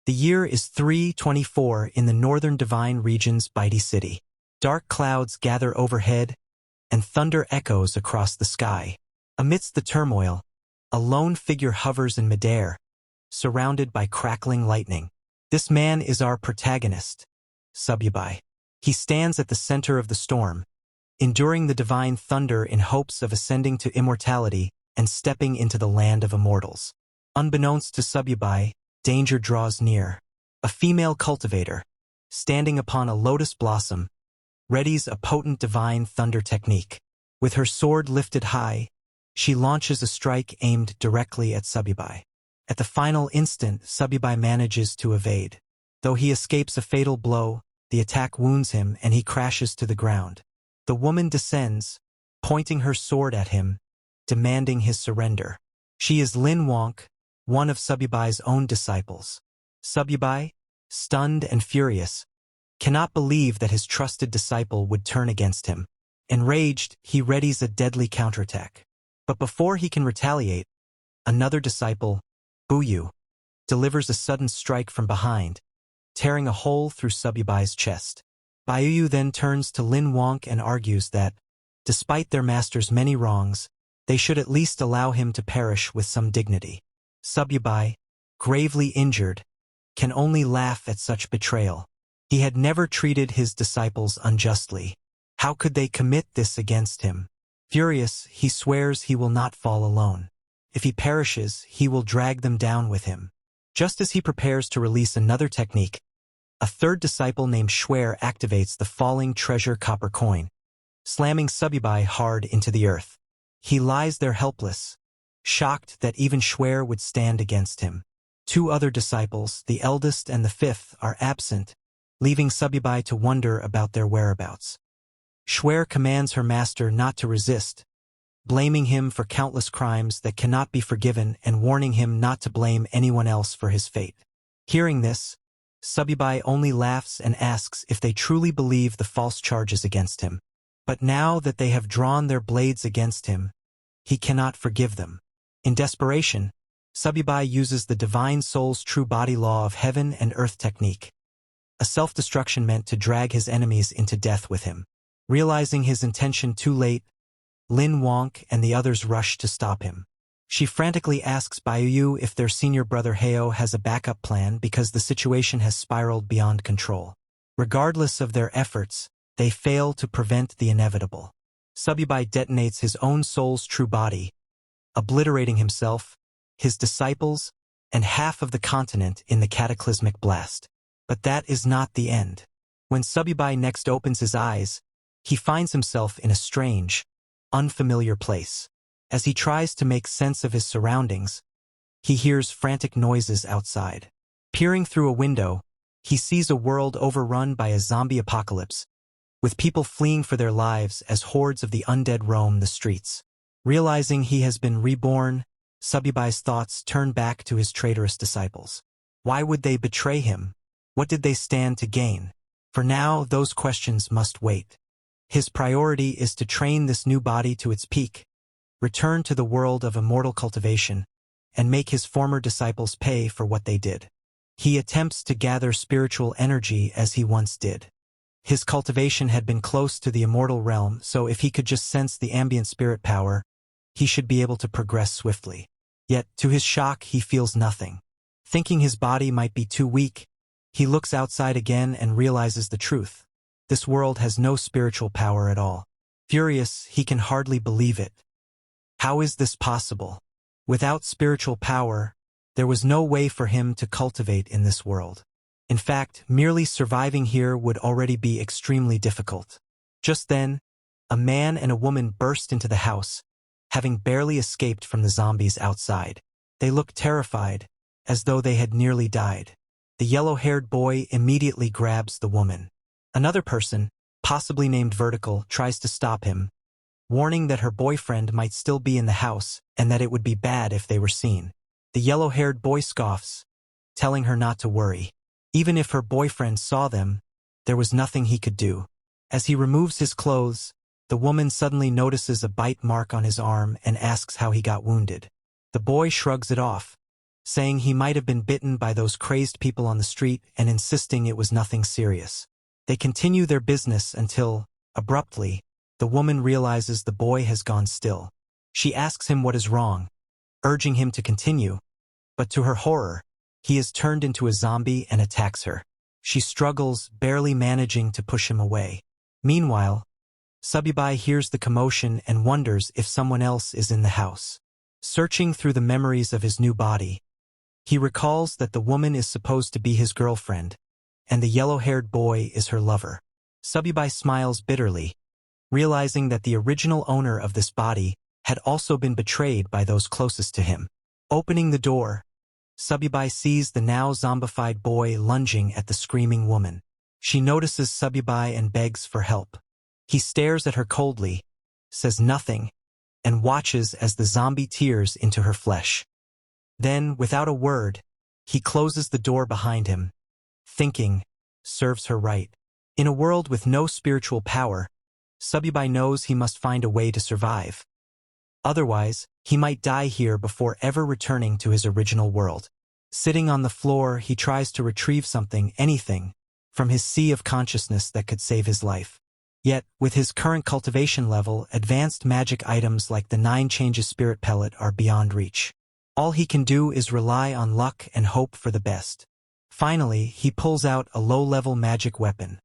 The year is 324 in the northern divine region's Bitey City. Dark clouds gather overhead, and thunder echoes across the sky. Amidst the turmoil, a lone figure hovers in midair, surrounded by crackling lightning. This man is our protagonist, Sububai. He stands at the center of the storm, enduring the divine thunder in hopes of ascending to immortality and stepping into the land of immortals. Unbeknownst to Sububai, danger draws near. A female cultivator, standing upon a lotus blossom, readies a potent divine thunder technique. With her sword lifted high, she launches a strike aimed directly at Sububai. At the final instant, Sububai manages to evade. Though he escapes a fatal blow, the attack wounds him and he crashes to the ground. The woman descends, pointing her sword at him, demanding his surrender. She is Lin Wonk, one of Sububai's own disciples. Sububai, stunned and furious, cannot believe that his trusted disciple would turn against him. Enraged, he readies a deadly counterattack. But before he can retaliate, another disciple, Buyu, delivers a sudden strike from behind, tearing a hole through Sububai's chest. Buyu then turns to Lin Wonk and argues that, despite their master's many wrongs, they should at least allow him to perish with some dignity. Sububai, gravely injured, can only laugh at such betrayal. He had never treated his disciples unjustly. How could they commit this against him? Furious, he swears he will not fall alone. If he perishes, he will drag them down with him. Just as he prepares to release another technique, a third disciple named Schwer activates the falling treasure copper coin, slamming Sububai hard into the earth. He lies there helpless, shocked that even Schwer would stand against him. Two other disciples, the eldest and the fifth, are absent, leaving Sububai to wonder about their whereabouts. Schwer commands her master not to resist, blaming him for countless crimes that cannot be forgiven and warning him not to blame anyone else for his fate. Hearing this, Sububai only laughs and asks if they truly believe the false charges against him. But now that they have drawn their blades against him, he cannot forgive them. In desperation, Sububai uses the divine soul's true body law of heaven and earth technique, a self-destruction meant to drag his enemies into death with him. Realizing his intention too late, Lin Wonk and the others rush to stop him. She frantically asks Buyu if their senior brother Heo has a backup plan because the situation has spiraled beyond control. Regardless of their efforts, they fail to prevent the inevitable. Sububai detonates his own soul's true body, obliterating himself, his disciples, and half of the continent in the cataclysmic blast. But that is not the end. When Sububai next opens his eyes, he finds himself in a strange, unfamiliar place. As he tries to make sense of his surroundings, he hears frantic noises outside. Peering through a window, he sees a world overrun by a zombie apocalypse, with people fleeing for their lives as hordes of the undead roam the streets. Realizing he has been reborn, Sububai's thoughts turn back to his traitorous disciples. Why would they betray him? What did they stand to gain? For now, those questions must wait. His priority is to train this new body to its peak, return to the world of immortal cultivation, and make his former disciples pay for what they did. He attempts to gather spiritual energy as he once did. His cultivation had been close to the immortal realm, so if he could just sense the ambient spirit power, he should be able to progress swiftly. Yet, to his shock, he feels nothing. Thinking his body might be too weak, he looks outside again and realizes the truth. This world has no spiritual power at all. Furious, he can hardly believe it. How is this possible? Without spiritual power, there was no way for him to cultivate in this world. In fact, merely surviving here would already be extremely difficult. Just then, a man and a woman burst into the house, having barely escaped from the zombies outside. They looked terrified, as though they had nearly died. The yellow-haired boy immediately grabs the woman. Another person, possibly named Vertical, tries to stop him, warning that her boyfriend might still be in the house and that it would be bad if they were seen. The yellow-haired boy scoffs, telling her not to worry. Even if her boyfriend saw them, there was nothing he could do. As he removes his clothes, the woman suddenly notices a bite mark on his arm and asks how he got wounded. The boy shrugs it off, saying he might have been bitten by those crazed people on the street and insisting it was nothing serious. They continue their business until, abruptly, the woman realizes the boy has gone still. She asks him what is wrong, urging him to continue, but to her horror, he is turned into a zombie and attacks her. She struggles, barely managing to push him away. Meanwhile, Subibai hears the commotion and wonders if someone else is in the house. Searching through the memories of his new body, he recalls that the woman is supposed to be his girlfriend, and the yellow-haired boy is her lover. Subibai smiles bitterly, realizing that the original owner of this body had also been betrayed by those closest to him. Opening the door, Subibai sees the now zombified boy lunging at the screaming woman. She notices Subibai and begs for help. He stares at her coldly, says nothing, and watches as the zombie tears into her flesh. Then, without a word, he closes the door behind him, thinking, serves her right. In a world with no spiritual power, Subibai knows he must find a way to survive. Otherwise, he might die here before ever returning to his original world. Sitting on the floor, he tries to retrieve something, anything, from his sea of consciousness that could save his life. Yet, with his current cultivation level, advanced magic items like the 9 Changes Spirit Pellet are beyond reach. All he can do is rely on luck and hope for the best. Finally, he pulls out a low-level magic weapon,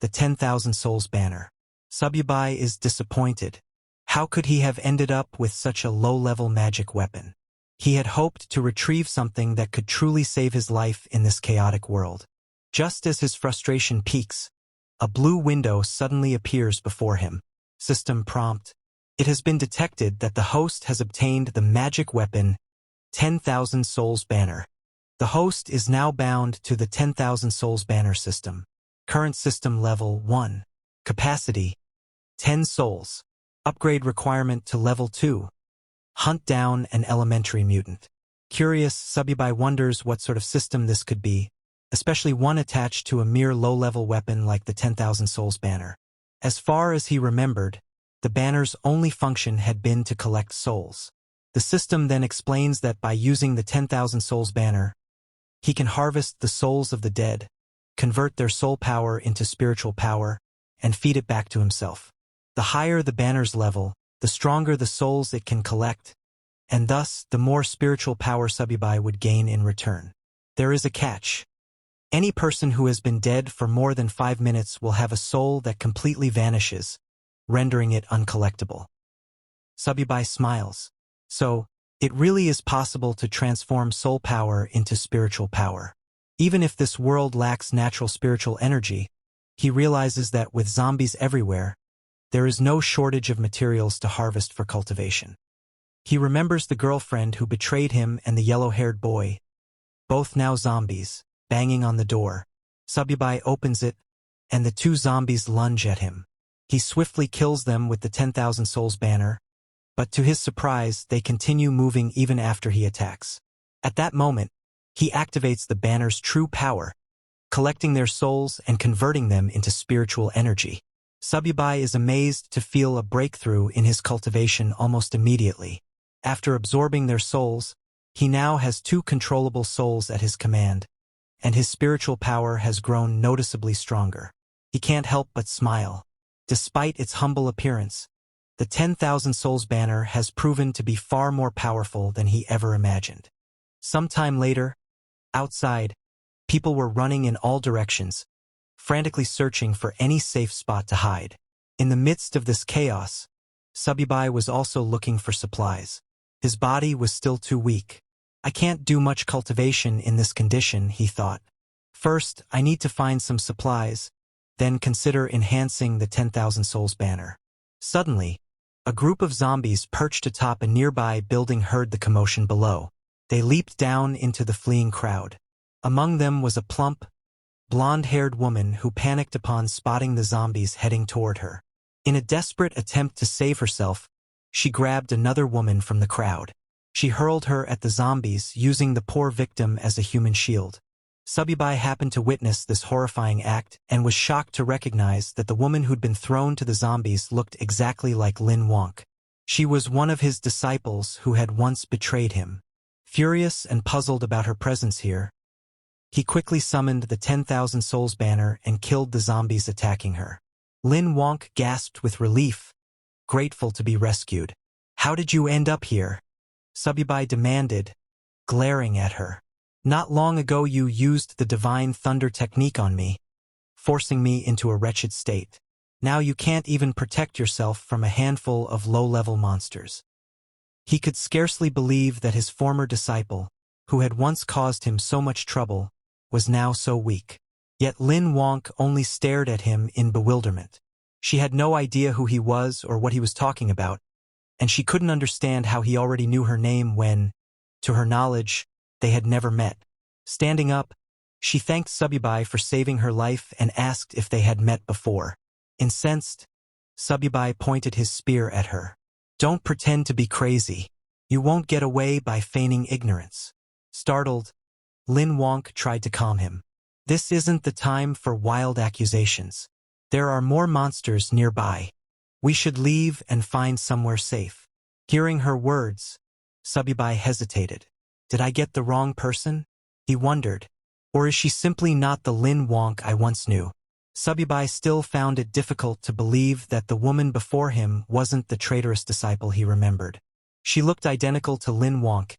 the 10,000 Souls banner. Subibai is disappointed. How could he have ended up with such a low-level magic weapon? He had hoped to retrieve something that could truly save his life in this chaotic world. Just as his frustration peaks, a blue window suddenly appears before him. System prompt. It has been detected that the host has obtained the magic weapon 10,000 Souls banner. The host is now bound to the 10,000 Souls banner system. Current system level 1. Capacity 10 souls. Upgrade requirement to level 2. Hunt down an elementary mutant. Curious, Subibai wonders what sort of system this could be, especially one attached to a mere low-level weapon like the 10,000 Souls banner. As far as he remembered, the banner's only function had been to collect souls. The system then explains that by using the 10,000 Souls banner, he can harvest the souls of the dead, convert their soul power into spiritual power, and feed it back to himself. The higher the banner's level, the stronger the souls it can collect, and thus the more spiritual power Subibai would gain in return. There is a catch. Any person who has been dead for more than 5 minutes will have a soul that completely vanishes, rendering it uncollectible. Subibai smiles. So, it really is possible to transform soul power into spiritual power. Even if this world lacks natural spiritual energy, he realizes that with zombies everywhere, there is no shortage of materials to harvest for cultivation. He remembers the girlfriend who betrayed him and the yellow-haired boy, both now zombies, banging on the door. Subibai opens it, and the 2 zombies lunge at him. He swiftly kills them with the 10,000 Souls banner, but to his surprise, they continue moving even after he attacks. At that moment, he activates the banner's true power, collecting their souls and converting them into spiritual energy. Subibai is amazed to feel a breakthrough in his cultivation almost immediately. After absorbing their souls, he now has 2 controllable souls at his command, and his spiritual power has grown noticeably stronger. He can't help but smile. Despite its humble appearance, the 10,000 Souls banner has proven to be far more powerful than he ever imagined. Sometime later, outside, people were running in all directions, frantically searching for any safe spot to hide. In the midst of this chaos, Subibai was also looking for supplies. His body was still too weak. I can't do much cultivation in this condition, he thought. First, I need to find some supplies, then consider enhancing the 10,000 Souls banner. Suddenly, a group of zombies perched atop a nearby building heard the commotion below. They leaped down into the fleeing crowd. Among them was a plump, blonde-haired woman who panicked upon spotting the zombies heading toward her. In a desperate attempt to save herself, she grabbed another woman from the crowd. She hurled her at the zombies, using the poor victim as a human shield. Subibai happened to witness this horrifying act and was shocked to recognize that the woman who'd been thrown to the zombies looked exactly like Lin Wonk. She was one of his disciples who had once betrayed him. Furious and puzzled about her presence here, he quickly summoned the 10,000 Souls banner and killed the zombies attacking her. Lin Wonk gasped with relief, grateful to be rescued. "How did you end up here?" Subibai demanded, glaring at her. "Not long ago you used the Divine Thunder technique on me, forcing me into a wretched state. Now you can't even protect yourself from a handful of low-level monsters." He could scarcely believe that his former disciple, who had once caused him so much trouble, was now so weak. Yet Lin Wonk only stared at him in bewilderment. She had no idea who he was or what he was talking about, and she couldn't understand how he already knew her name when, to her knowledge, they had never met. Standing up, she thanked Subibai for saving her life and asked if they had met before. Incensed, Subibai pointed his spear at her. "Don't pretend to be crazy. You won't get away by feigning ignorance." Startled, Lin Wonk tried to calm him. "This isn't the time for wild accusations. There are more monsters nearby. We should leave and find somewhere safe." Hearing her words, Subibai hesitated. "Did I get the wrong person?" he wondered. "Or is she simply not the Lin Wonk I once knew?" Subibai still found it difficult to believe that the woman before him wasn't the traitorous disciple he remembered. She looked identical to Lin Wonk,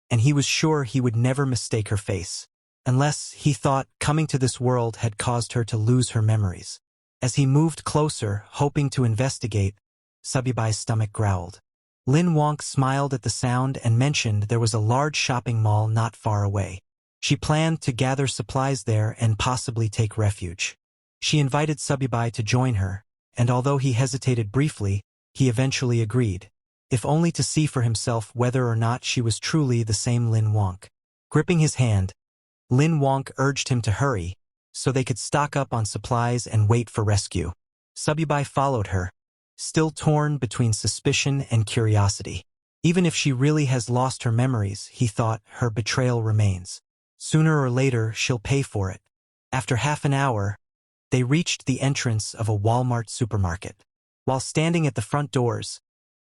and he was sure he would never mistake her face. Unless, he thought, coming to this world had caused her to lose her memories. As he moved closer, hoping to investigate, Subibai's stomach growled. Lin Wonk smiled at the sound and mentioned there was a large shopping mall not far away. She planned to gather supplies there and possibly take refuge. She invited Subibai to join her, and although he hesitated briefly, he eventually agreed, if only to see for himself whether or not she was truly the same Lin Wonk. Gripping his hand, Lin Wonk urged him to hurry, so they could stock up on supplies and wait for rescue. Subibai followed her, still torn between suspicion and curiosity. Even if she really has lost her memories, he thought, her betrayal remains. Sooner or later, she'll pay for it. After half an hour, they reached the entrance of a Walmart supermarket. While standing at the front doors,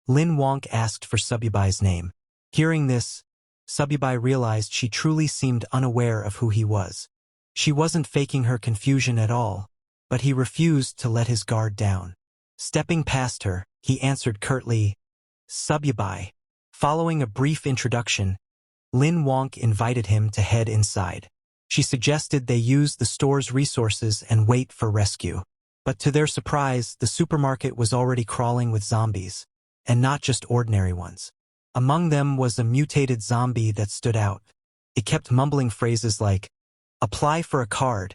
Lin Wonk asked for Subibai's name. Hearing this, Subibai realized she truly seemed unaware of who he was. She wasn't faking her confusion at all, but he refused to let his guard down. Stepping past her, he answered curtly, "Subibai." Following a brief introduction, Lin Wonk invited him to head inside. She suggested they use the store's resources and wait for rescue. But to their surprise, the supermarket was already crawling with zombies, and not just ordinary ones. Among them was a mutated zombie that stood out. It kept mumbling phrases like, "Apply for a card,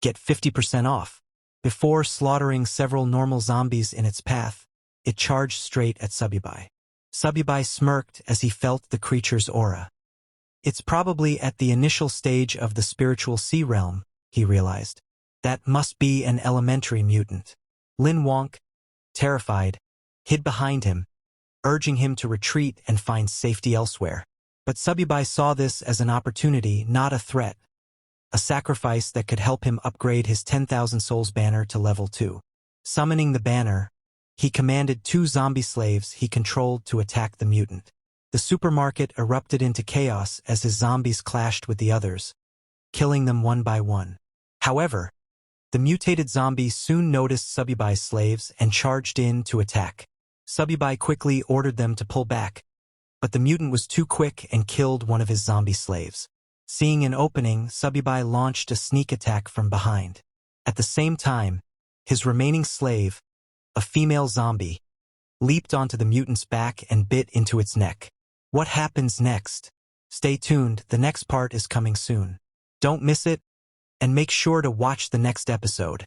get 50% off." Before slaughtering several normal zombies in its path, it charged straight at Subibai. Subibai smirked as he felt the creature's aura. It's probably at the initial stage of the spiritual sea realm, he realized. That must be an elementary mutant. Lin Wonk, terrified, hid behind him, urging him to retreat and find safety elsewhere. But Subibai saw this as an opportunity, not a threat. A sacrifice that could help him upgrade his 10,000 Souls banner to level 2. Summoning the banner, he commanded 2 zombie slaves he controlled to attack the mutant. The supermarket erupted into chaos as his zombies clashed with the others, killing them one by one. However, the mutated zombies soon noticed Subibai's slaves and charged in to attack. Subibai quickly ordered them to pull back, but the mutant was too quick and killed one of his zombie slaves. Seeing an opening, Subibai launched a sneak attack from behind. At the same time, his remaining slave, a female zombie, leaped onto the mutant's back and bit into its neck. What happens next? Stay tuned, the next part is coming soon. Don't miss it, and make sure to watch the next episode.